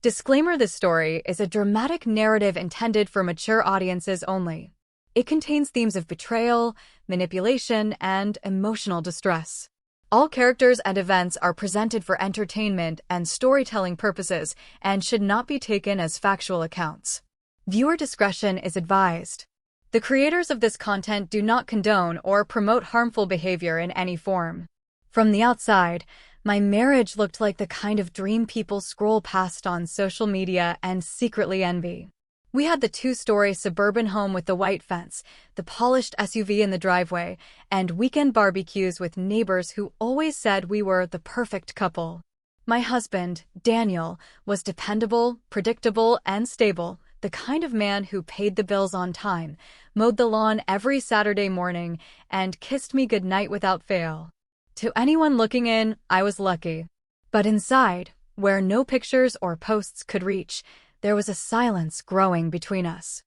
Disclaimer: this story is a dramatic narrative intended for mature audiences only. It contains themes of betrayal, manipulation, and emotional distress. All characters and events are presented for entertainment and storytelling purposes and should not be taken as factual accounts. Viewer discretion is advised. The creators of this content do not condone or promote harmful behavior in any form. From the outside, my marriage looked like the kind of dream people scroll past on social media and secretly envy. We had the two-story suburban home with the white fence, the polished SUV in the driveway, and weekend barbecues with neighbors who always said we were the perfect couple. My husband, Daniel, was dependable, predictable, and stable, the kind of man who paid the bills on time, mowed the lawn every Saturday morning, and kissed me goodnight without fail. To anyone looking in, I was lucky. But inside, where no pictures or posts could reach, there was a silence growing between us.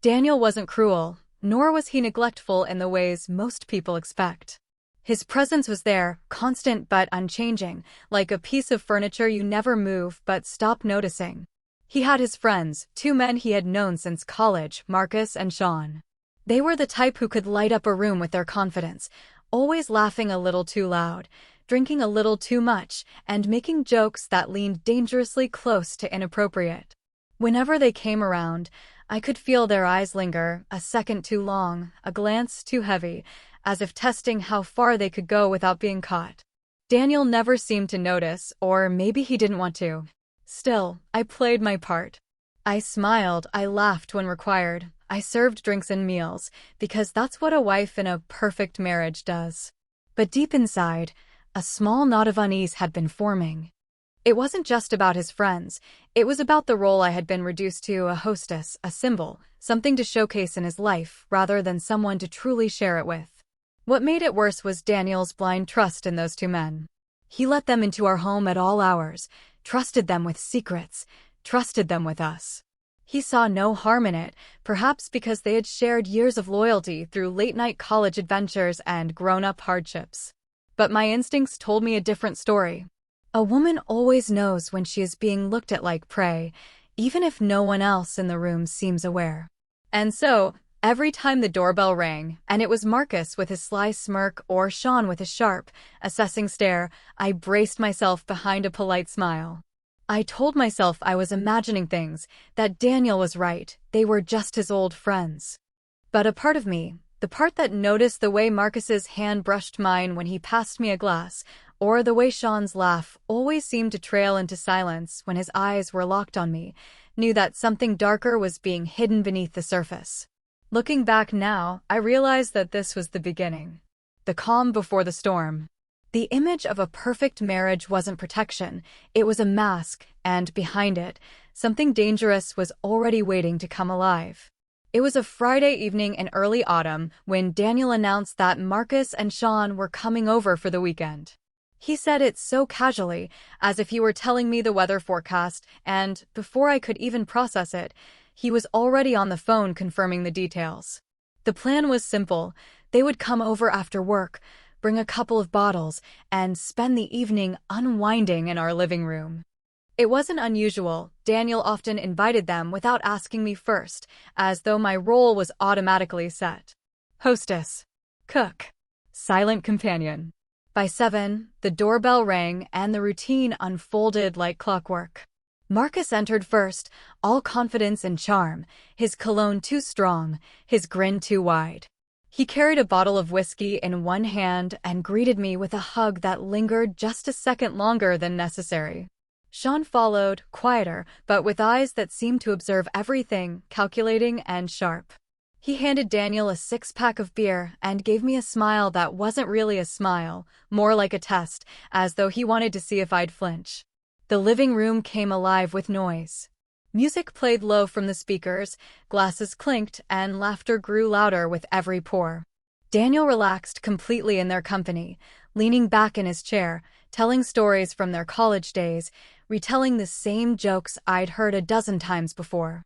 Daniel wasn't cruel, nor was he neglectful in the ways most people expect. His presence was there, constant but unchanging, like a piece of furniture you never move but stop noticing. He had his friends, two men he had known since college, Marcus and Sean. They were the type who could light up a room with their confidence, always laughing a little too loud, drinking a little too much, and making jokes that leaned dangerously close to inappropriate. Whenever they came around, I could feel their eyes linger, a second too long, a glance too heavy, as if testing how far they could go without being caught. Daniel never seemed to notice, or maybe he didn't want to. Still, I played my part. I smiled, I laughed when required, I served drinks and meals, because that's what a wife in a perfect marriage does. But deep inside, a small knot of unease had been forming. It wasn't just about his friends, it was about the role I had been reduced to: a hostess, a symbol, something to showcase in his life, rather than someone to truly share it with. What made it worse was Daniel's blind trust in those two men. He let them into our home at all hours, trusted them with secrets, trusted them with us. He saw no harm in it, perhaps because they had shared years of loyalty through late-night college adventures and grown-up hardships. But my instincts told me a different story. A woman always knows when she is being looked at like prey, even if no one else in the room seems aware. And so, every time the doorbell rang, and it was Marcus with his sly smirk or Sean with his sharp, assessing stare, I braced myself behind a polite smile. I told myself I was imagining things, that Daniel was right, they were just his old friends. But a part of me, the part that noticed the way Marcus's hand brushed mine when he passed me a glass, or the way Sean's laugh always seemed to trail into silence when his eyes were locked on me, knew that something darker was being hidden beneath the surface. Looking back now, I realized that this was the beginning. The calm before the storm. The image of a perfect marriage wasn't protection, it was a mask, and behind it, something dangerous was already waiting to come alive. It was a Friday evening in early autumn when Daniel announced that Marcus and Sean were coming over for the weekend. He said it so casually, as if he were telling me the weather forecast, and, before I could even process it, he was already on the phone confirming the details. The plan was simple. They would come over after work, bring a couple of bottles, and spend the evening unwinding in our living room. It wasn't unusual. Daniel often invited them without asking me first, as though my role was automatically set. Hostess. Cook. Silent companion. By 7, the doorbell rang and the routine unfolded like clockwork. Marcus entered first, all confidence and charm, his cologne too strong, his grin too wide. He carried a bottle of whiskey in one hand and greeted me with a hug that lingered just a second longer than necessary. Sean followed, quieter, but with eyes that seemed to observe everything, calculating and sharp. He handed Daniel a 6-pack of beer and gave me a smile that wasn't really a smile, more like a test, as though he wanted to see if I'd flinch. The living room came alive with noise. Music played low from the speakers, glasses clinked, and laughter grew louder with every pour. Daniel relaxed completely in their company, leaning back in his chair, telling stories from their college days, retelling the same jokes I'd heard a dozen times before.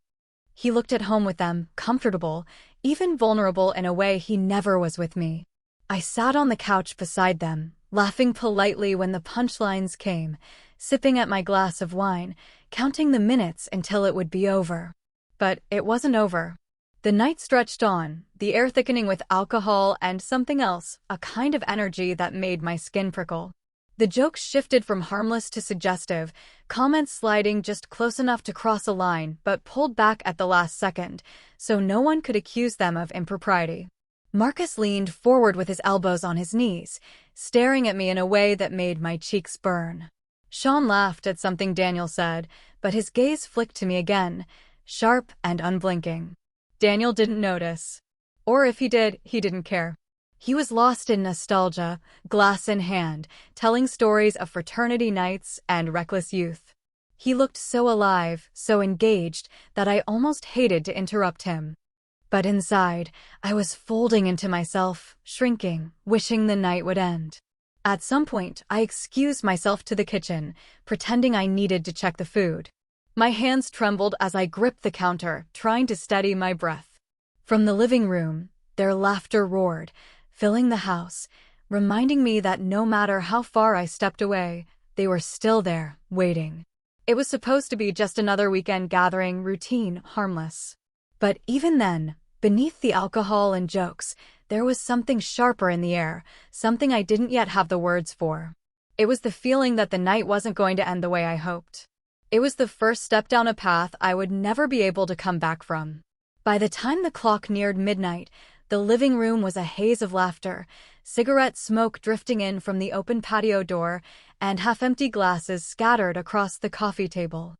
He looked at home with them, comfortable, even vulnerable in a way he never was with me. I sat on the couch beside them, laughing politely when the punchlines came, sipping at my glass of wine, counting the minutes until it would be over. But it wasn't over. The night stretched on, the air thickening with alcohol and something else, a kind of energy that made my skin prickle. The jokes shifted from harmless to suggestive, comments sliding just close enough to cross a line but pulled back at the last second, so no one could accuse them of impropriety. Marcus leaned forward with his elbows on his knees, staring at me in a way that made my cheeks burn. Sean laughed at something Daniel said, but his gaze flicked to me again, sharp and unblinking. Daniel didn't notice. Or if he did, he didn't care. He was lost in nostalgia, glass in hand, telling stories of fraternity nights and reckless youth. He looked so alive, so engaged, that I almost hated to interrupt him. But inside, I was folding into myself, shrinking, wishing the night would end. At some point, I excused myself to the kitchen, pretending I needed to check the food. My hands trembled as I gripped the counter, trying to steady my breath. From the living room, their laughter roared, filling the house, reminding me that no matter how far I stepped away, they were still there, waiting. It was supposed to be just another weekend gathering, routine, harmless. But even then, beneath the alcohol and jokes, there was something sharper in the air, something I didn't yet have the words for. It was the feeling that the night wasn't going to end the way I hoped. It was the first step down a path I would never be able to come back from. By the time the clock neared midnight, the living room was a haze of laughter, cigarette smoke drifting in from the open patio door, and half-empty glasses scattered across the coffee table.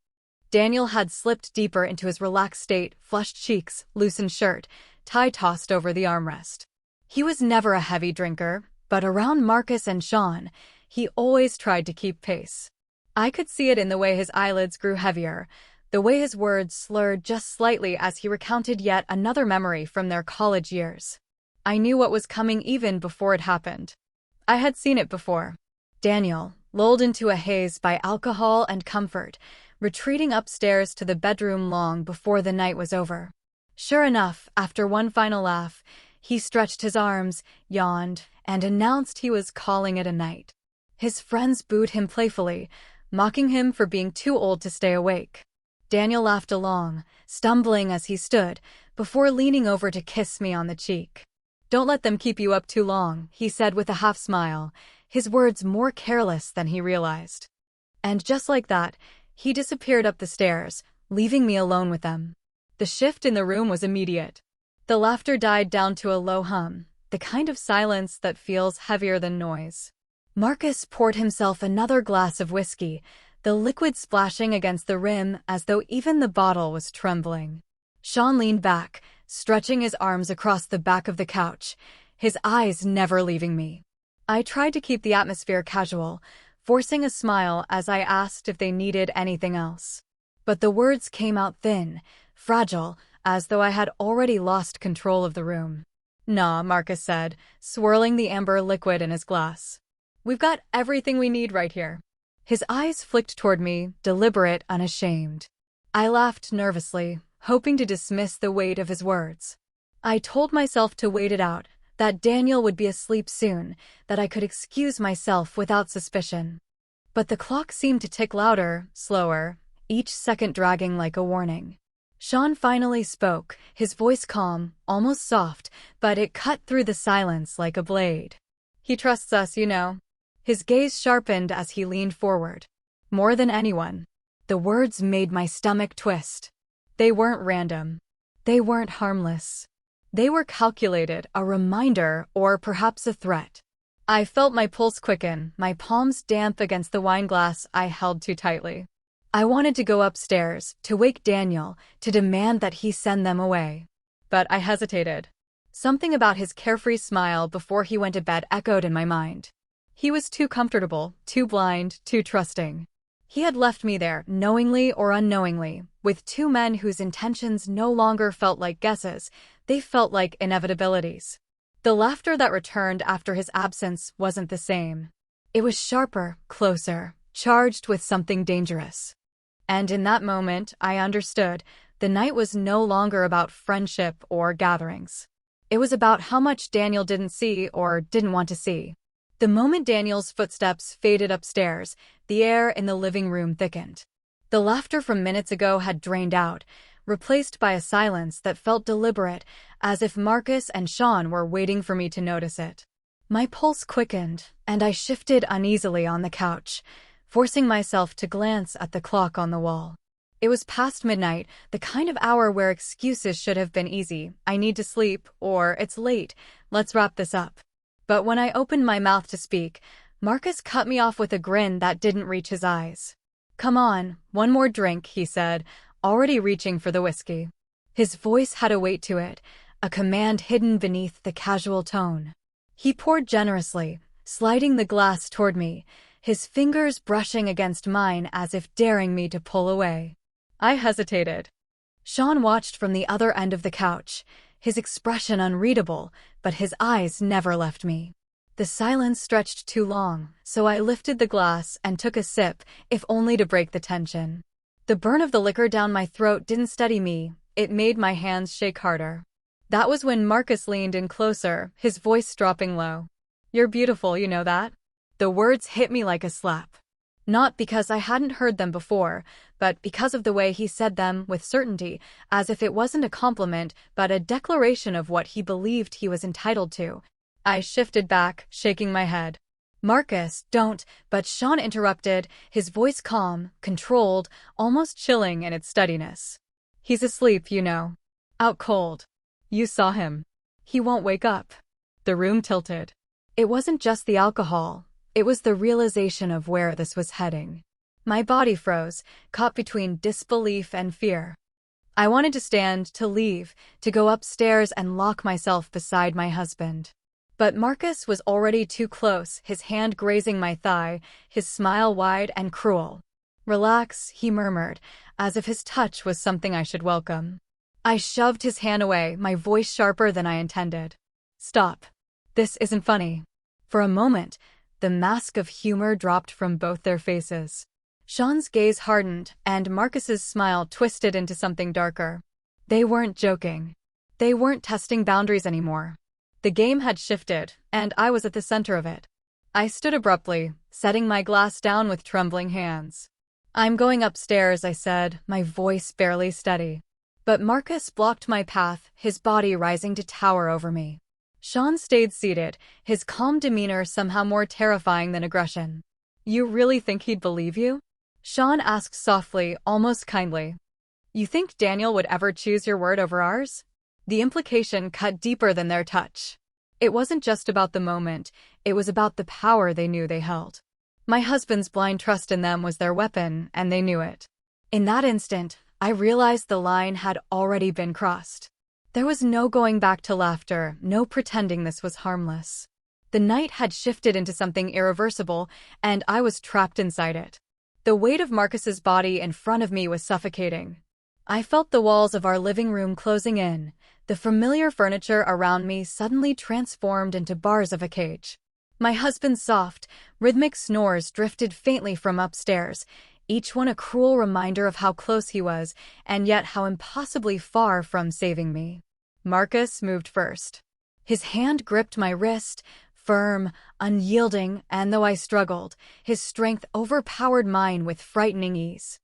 Daniel had slipped deeper into his relaxed state, flushed cheeks, loosened shirt, tie tossed over the armrest. He was never a heavy drinker, but around Marcus and Sean, he always tried to keep pace. I could see it in the way his eyelids grew heavier, the way his words slurred just slightly as he recounted yet another memory from their college years. I knew what was coming even before it happened. I had seen it before. Daniel, lulled into a haze by alcohol and comfort, retreating upstairs to the bedroom long before the night was over. Sure enough, after one final laugh, he stretched his arms, yawned, and announced he was calling it a night. His friends booed him playfully, mocking him for being too old to stay awake. Daniel laughed along, stumbling as he stood, before leaning over to kiss me on the cheek. "Don't let them keep you up too long," he said with a half-smile, his words more careless than he realized. And just like that, he disappeared up the stairs, leaving me alone with them. The shift in the room was immediate. The laughter died down to a low hum, the kind of silence that feels heavier than noise. Marcus poured himself another glass of whiskey, the liquid splashing against the rim as though even the bottle was trembling. Sean leaned back, stretching his arms across the back of the couch, his eyes never leaving me. I tried to keep the atmosphere casual, forcing a smile as I asked if they needed anything else. But the words came out thin, fragile, as though I had already lost control of the room. "Nah," Marcus said, swirling the amber liquid in his glass. "We've got everything we need right here." His eyes flicked toward me, deliberate, unashamed. I laughed nervously, hoping to dismiss the weight of his words. I told myself to wait it out, that Daniel would be asleep soon, that I could excuse myself without suspicion. But the clock seemed to tick louder, slower, each second dragging like a warning. Sean finally spoke, his voice calm, almost soft, but it cut through the silence like a blade. "He trusts us, you know." His gaze sharpened as he leaned forward. "More than anyone." The words made my stomach twist. They weren't random. They weren't harmless. They were calculated, a reminder, or perhaps a threat. I felt my pulse quicken, my palms damp against the wine glass I held too tightly. I wanted to go upstairs, to wake Daniel, to demand that he send them away. But I hesitated. Something about his carefree smile before he went to bed echoed in my mind. He was too comfortable, too blind, too trusting. He had left me there, knowingly or unknowingly, with two men whose intentions no longer felt like guesses, they felt like inevitabilities. The laughter that returned after his absence wasn't the same. It was sharper, closer, charged with something dangerous. And in that moment, I understood, the night was no longer about friendship or gatherings. It was about how much Daniel didn't see or didn't want to see. The moment Daniel's footsteps faded upstairs, the air in the living room thickened. The laughter from minutes ago had drained out, replaced by a silence that felt deliberate, as if Marcus and Sean were waiting for me to notice it. My pulse quickened, and I shifted uneasily on the couch, forcing myself to glance at the clock on the wall. It was past midnight, the kind of hour where excuses should have been easy. I need to sleep, or it's late, let's wrap this up. But when I opened my mouth to speak, Marcus cut me off with a grin that didn't reach his eyes. "Come on, one more drink," he said, already reaching for the whiskey. His voice had a weight to it, a command hidden beneath the casual tone. He poured generously, sliding the glass toward me, his fingers brushing against mine as if daring me to pull away. I hesitated. Sean watched from the other end of the couch, his expression unreadable, but his eyes never left me. The silence stretched too long, so I lifted the glass and took a sip, if only to break the tension. The burn of the liquor down my throat didn't steady me, it made my hands shake harder. That was when Marcus leaned in closer, his voice dropping low. "You're beautiful, you know that?" The words hit me like a slap. Not because I hadn't heard them before, but because of the way he said them with certainty, as if it wasn't a compliment but a declaration of what he believed he was entitled to. I shifted back, shaking my head. "Marcus, don't," but Sean interrupted, his voice calm, controlled, almost chilling in its steadiness. "He's asleep, you know. Out cold. You saw him. He won't wake up." The room tilted. It wasn't just the alcohol. It was the realization of where this was heading. My body froze, caught between disbelief and fear. I wanted to stand, to leave, to go upstairs and lock myself beside my husband. But Marcus was already too close, his hand grazing my thigh, his smile wide and cruel. "Relax," he murmured, as if his touch was something I should welcome. I shoved his hand away, my voice sharper than I intended. "Stop. This isn't funny." For a moment, the mask of humor dropped from both their faces. Sean's gaze hardened, and Marcus's smile twisted into something darker. They weren't joking. They weren't testing boundaries anymore. The game had shifted, and I was at the center of it. I stood abruptly, setting my glass down with trembling hands. "I'm going upstairs," I said, my voice barely steady. But Marcus blocked my path, his body rising to tower over me. Sean stayed seated, his calm demeanor somehow more terrifying than aggression. "You really think he'd believe you?" Sean asked softly, almost kindly. "You think Daniel would ever choose your word over ours?" The implication cut deeper than their touch. It wasn't just about the moment, it was about the power they knew they held. My husband's blind trust in them was their weapon, and they knew it. In that instant, I realized the line had already been crossed. There was no going back to laughter, no pretending this was harmless. The night had shifted into something irreversible, and I was trapped inside it. The weight of Marcus's body in front of me was suffocating. I felt the walls of our living room closing in, the familiar furniture around me suddenly transformed into bars of a cage. My husband's soft, rhythmic snores drifted faintly from upstairs, each one a cruel reminder of how close he was, and yet how impossibly far from saving me. Marcus moved first. His hand gripped my wrist, firm, unyielding, and though I struggled, his strength overpowered mine with frightening ease.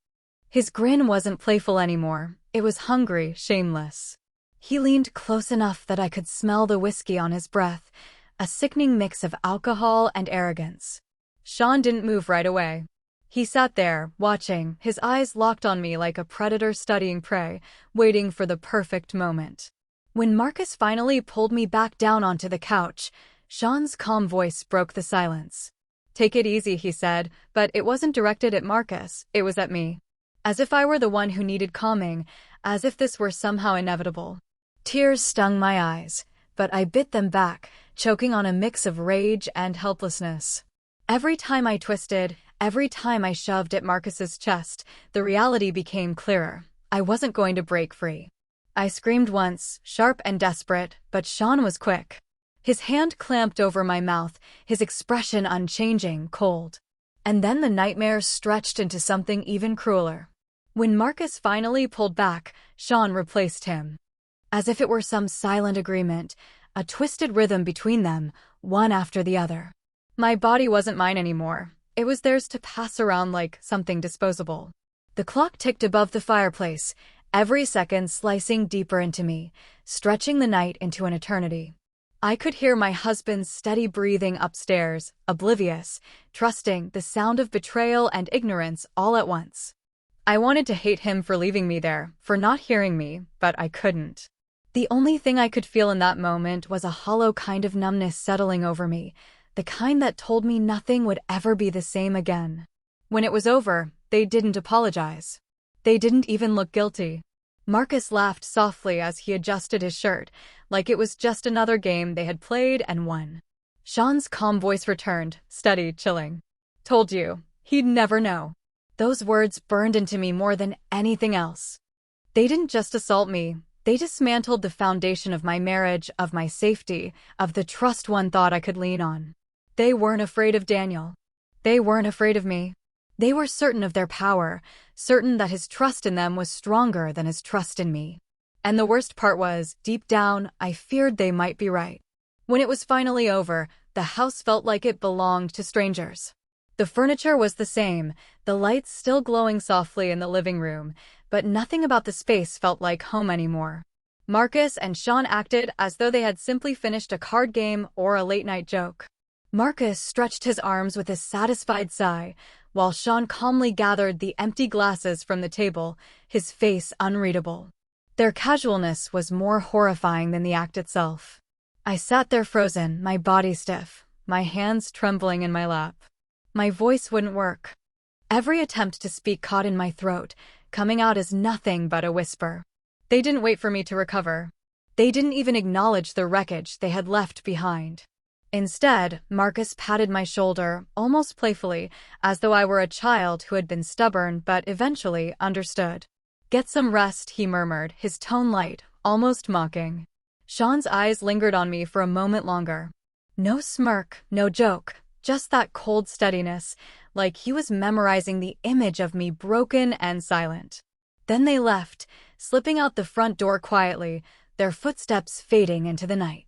His grin wasn't playful anymore, it was hungry, shameless. He leaned close enough that I could smell the whiskey on his breath, a sickening mix of alcohol and arrogance. Sean didn't move right away. He sat there, watching, his eyes locked on me like a predator studying prey, waiting for the perfect moment. When Marcus finally pulled me back down onto the couch, Sean's calm voice broke the silence. "Take it easy," he said, but it wasn't directed at Marcus, it was at me. As if I were the one who needed calming, as if this were somehow inevitable. Tears stung my eyes, but I bit them back, choking on a mix of rage and helplessness. Every time I twisted, every time I shoved at Marcus's chest, the reality became clearer. I wasn't going to break free. I screamed once, sharp and desperate, but Sean was quick. His hand clamped over my mouth, his expression unchanging, cold. And then the nightmare stretched into something even crueler. When Marcus finally pulled back, Sean replaced him. As if it were some silent agreement, a twisted rhythm between them, one after the other. My body wasn't mine anymore. It was theirs to pass around like something disposable. The clock ticked above the fireplace, every second slicing deeper into me, stretching the night into an eternity. I could hear my husband's steady breathing upstairs, oblivious, trusting the sound of betrayal and ignorance all at once. I wanted to hate him for leaving me there, for not hearing me, but I couldn't. The only thing I could feel in that moment was a hollow kind of numbness settling over me, the kind that told me nothing would ever be the same again. When it was over, they didn't apologize. They didn't even look guilty. Marcus laughed softly as he adjusted his shirt, like it was just another game they had played and won. Sean's calm voice returned, steady, chilling. Told you, he'd never know. Those words burned into me more than anything else. They didn't just assault me, they dismantled the foundation of my marriage, of my safety, of the trust one thought I could lean on. They weren't afraid of Daniel. They weren't afraid of me. They were certain of their power, certain that his trust in them was stronger than his trust in me. And the worst part was, deep down, I feared they might be right. When it was finally over, the house felt like it belonged to strangers. The furniture was the same, the lights still glowing softly in the living room, but nothing about the space felt like home anymore. Marcus and Sean acted as though they had simply finished a card game or a late-night joke. Marcus stretched his arms with a satisfied sigh, while Sean calmly gathered the empty glasses from the table, his face unreadable. Their casualness was more horrifying than the act itself. I sat there frozen, my body stiff, my hands trembling in my lap. My voice wouldn't work. Every attempt to speak caught in my throat, coming out as nothing but a whisper. They didn't wait for me to recover. They didn't even acknowledge the wreckage they had left behind. Instead, Marcus patted my shoulder, almost playfully, as though I were a child who had been stubborn but eventually understood. Get some rest, he murmured, his tone light, almost mocking. Sean's eyes lingered on me for a moment longer. No smirk, no joke, just that cold steadiness, like he was memorizing the image of me broken and silent. Then they left, slipping out the front door quietly, their footsteps fading into the night.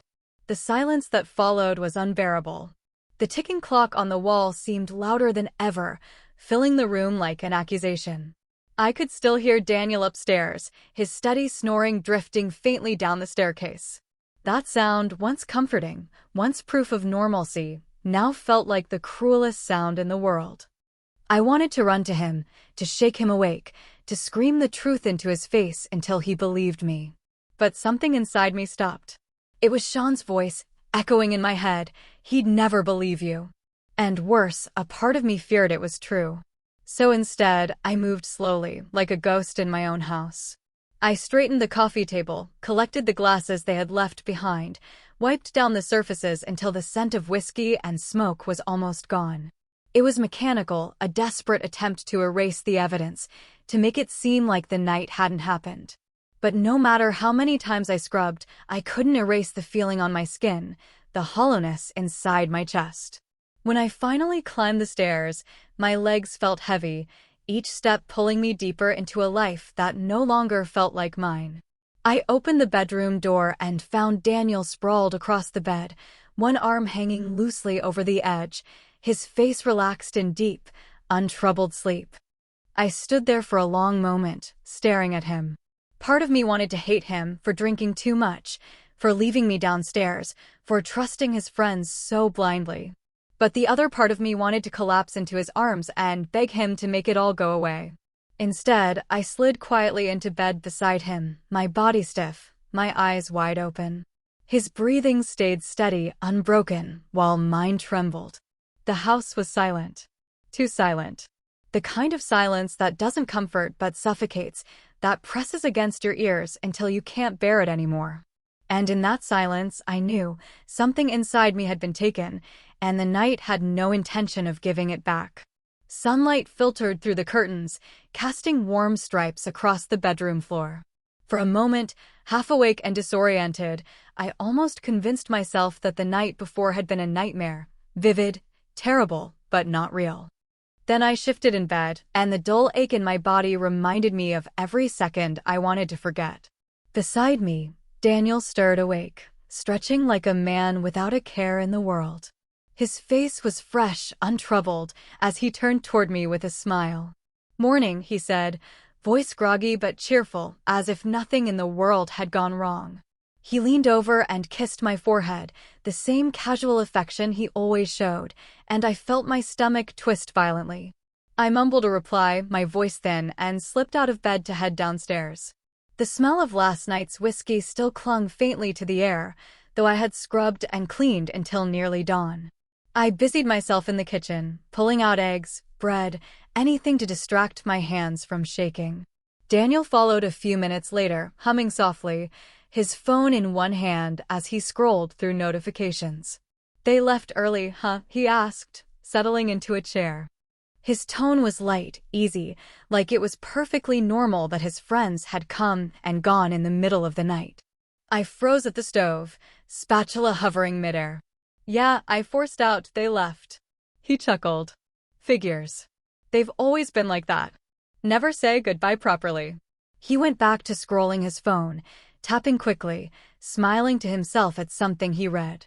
The silence that followed was unbearable. The ticking clock on the wall seemed louder than ever, filling the room like an accusation. I could still hear Daniel upstairs, his steady snoring drifting faintly down the staircase. That sound, once comforting, once proof of normalcy, now felt like the cruelest sound in the world. I wanted to run to him, to shake him awake, to scream the truth into his face until he believed me. But something inside me stopped. It was Sean's voice, echoing in my head, he'd never believe you. And worse, a part of me feared it was true. So instead, I moved slowly, like a ghost in my own house. I straightened the coffee table, collected the glasses they had left behind, wiped down the surfaces until the scent of whiskey and smoke was almost gone. It was mechanical, a desperate attempt to erase the evidence, to make it seem like the night hadn't happened. But no matter how many times I scrubbed, I couldn't erase the feeling on my skin, the hollowness inside my chest. When I finally climbed the stairs, my legs felt heavy, each step pulling me deeper into a life that no longer felt like mine. I opened the bedroom door and found Daniel sprawled across the bed, one arm hanging loosely over the edge, his face relaxed in deep, untroubled sleep. I stood there for a long moment, staring at him. Part of me wanted to hate him for drinking too much, for leaving me downstairs, for trusting his friends so blindly. But the other part of me wanted to collapse into his arms and beg him to make it all go away. Instead, I slid quietly into bed beside him, my body stiff, my eyes wide open. His breathing stayed steady, unbroken, while mine trembled. The house was silent. Too silent. The kind of silence that doesn't comfort but suffocates, that presses against your ears until you can't bear it anymore. And in that silence, I knew something inside me had been taken, and the night had no intention of giving it back. Sunlight filtered through the curtains, casting warm stripes across the bedroom floor. For a moment, half awake and disoriented, I almost convinced myself that the night before had been a nightmare, vivid, terrible, but not real. Then I shifted in bed, and the dull ache in my body reminded me of every second I wanted to forget. Beside me, Daniel stirred awake, stretching like a man without a care in the world. His face was fresh, untroubled, as he turned toward me with a smile. "Morning," he said, voice groggy but cheerful, as if nothing in the world had gone wrong. He leaned over and kissed my forehead, the same casual affection he always showed, and I felt my stomach twist violently. I mumbled a reply, my voice thin, and slipped out of bed to head downstairs. The smell of last night's whiskey still clung faintly to the air, though I had scrubbed and cleaned until nearly dawn. I busied myself in the kitchen, pulling out eggs, bread, anything to distract my hands from shaking. Daniel followed a few minutes later, humming softly, his phone in one hand as he scrolled through notifications. "They left early, huh?" he asked, settling into a chair. His tone was light, easy, like it was perfectly normal that his friends had come and gone in the middle of the night. I froze at the stove, spatula hovering midair. "Yeah, I forced out, they left." He chuckled. "Figures. They've always been like that. Never say goodbye properly." He went back to scrolling his phone, tapping quickly, smiling to himself at something he read.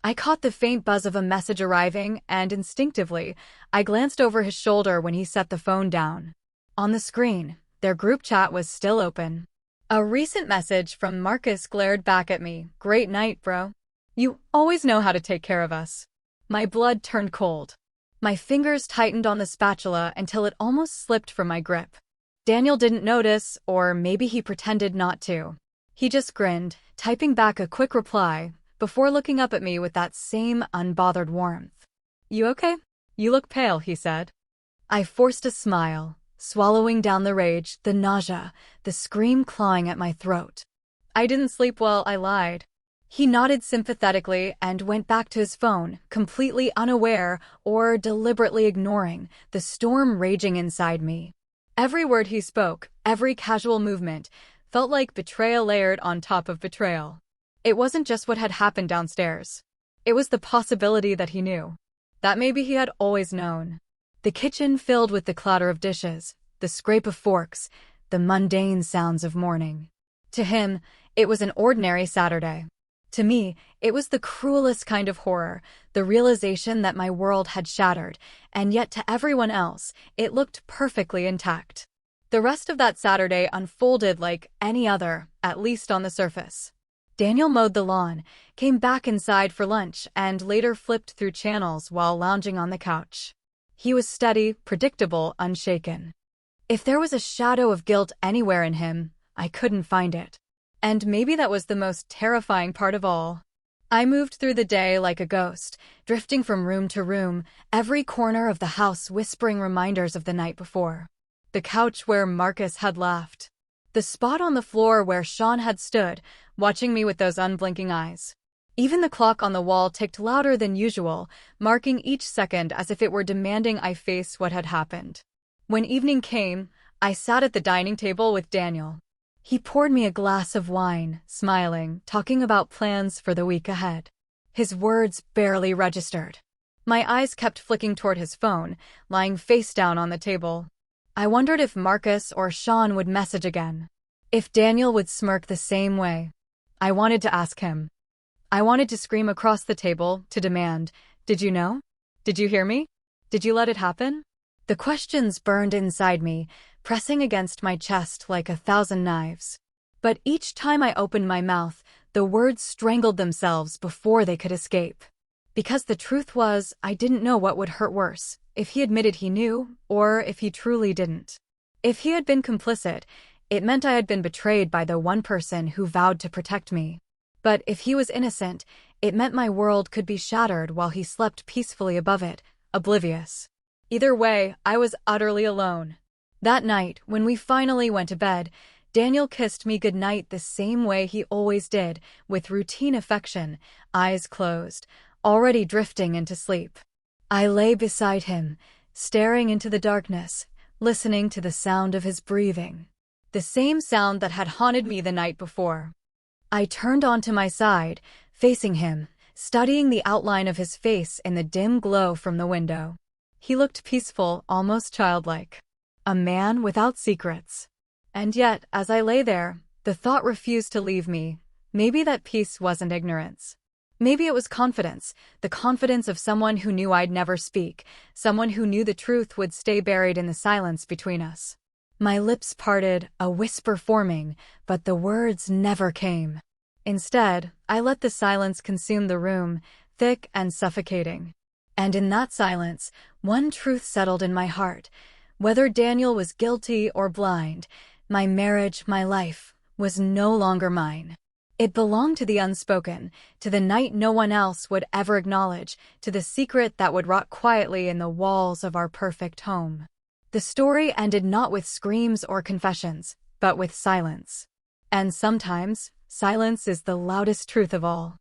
I caught the faint buzz of a message arriving, and instinctively, I glanced over his shoulder when he set the phone down. On the screen, their group chat was still open. A recent message from Marcus glared back at me. "Great night, bro. You always know how to take care of us." My blood turned cold. My fingers tightened on the spatula until it almost slipped from my grip. Daniel didn't notice, or maybe he pretended not to. He just grinned, typing back a quick reply, before looking up at me with that same unbothered warmth. "You okay? You look pale," he said. I forced a smile, swallowing down the rage, the nausea, the scream clawing at my throat. "I didn't sleep well," I lied. He nodded sympathetically and went back to his phone, completely unaware or deliberately ignoring the storm raging inside me. Every word he spoke, every casual movement, felt like betrayal layered on top of betrayal. It wasn't just what had happened downstairs. It was the possibility that he knew. That maybe he had always known. The kitchen filled with the clatter of dishes, the scrape of forks, the mundane sounds of morning. To him, it was an ordinary Saturday. To me, it was the cruelest kind of horror, the realization that my world had shattered, and yet to everyone else, it looked perfectly intact. The rest of that Saturday unfolded like any other, at least on the surface. Daniel mowed the lawn, came back inside for lunch, and later flipped through channels while lounging on the couch. He was steady, predictable, unshaken. If there was a shadow of guilt anywhere in him, I couldn't find it. And maybe that was the most terrifying part of all. I moved through the day like a ghost, drifting from room to room, every corner of the house whispering reminders of the night before. The couch where Marcus had laughed. The spot on the floor where Sean had stood, watching me with those unblinking eyes. Even the clock on the wall ticked louder than usual, marking each second as if it were demanding I face what had happened. When evening came, I sat at the dining table with Daniel. He poured me a glass of wine, smiling, talking about plans for the week ahead. His words barely registered. My eyes kept flicking toward his phone, lying face down on the table. I wondered if Marcus or Sean would message again. If Daniel would smirk the same way. I wanted to ask him. I wanted to scream across the table, to demand, "Did you know? Did you hear me? Did you let it happen?" The questions burned inside me, pressing against my chest like 1,000 knives. But each time I opened my mouth, the words strangled themselves before they could escape. Because the truth was, I didn't know what would hurt worse, if he admitted he knew, or if he truly didn't. If he had been complicit, it meant I had been betrayed by the one person who vowed to protect me. But if he was innocent, it meant my world could be shattered while he slept peacefully above it, oblivious. Either way, I was utterly alone. That night, when we finally went to bed, Daniel kissed me goodnight the same way he always did, with routine affection, eyes closed, already drifting into sleep. I lay beside him, staring into the darkness, listening to the sound of his breathing. The same sound that had haunted me the night before. I turned onto my side, facing him, studying the outline of his face in the dim glow from the window. He looked peaceful, almost childlike. A man without secrets. And yet, as I lay there, the thought refused to leave me. Maybe that peace wasn't ignorance. Maybe it was confidence, the confidence of someone who knew I'd never speak, someone who knew the truth would stay buried in the silence between us. My lips parted, a whisper forming, but the words never came. Instead, I let the silence consume the room, thick and suffocating. And in that silence, one truth settled in my heart. Whether Daniel was guilty or blind, my marriage, my life, was no longer mine. It belonged to the unspoken, to the night no one else would ever acknowledge, to the secret that would rot quietly in the walls of our perfect home. The story ended not with screams or confessions, but with silence. And sometimes, silence is the loudest truth of all.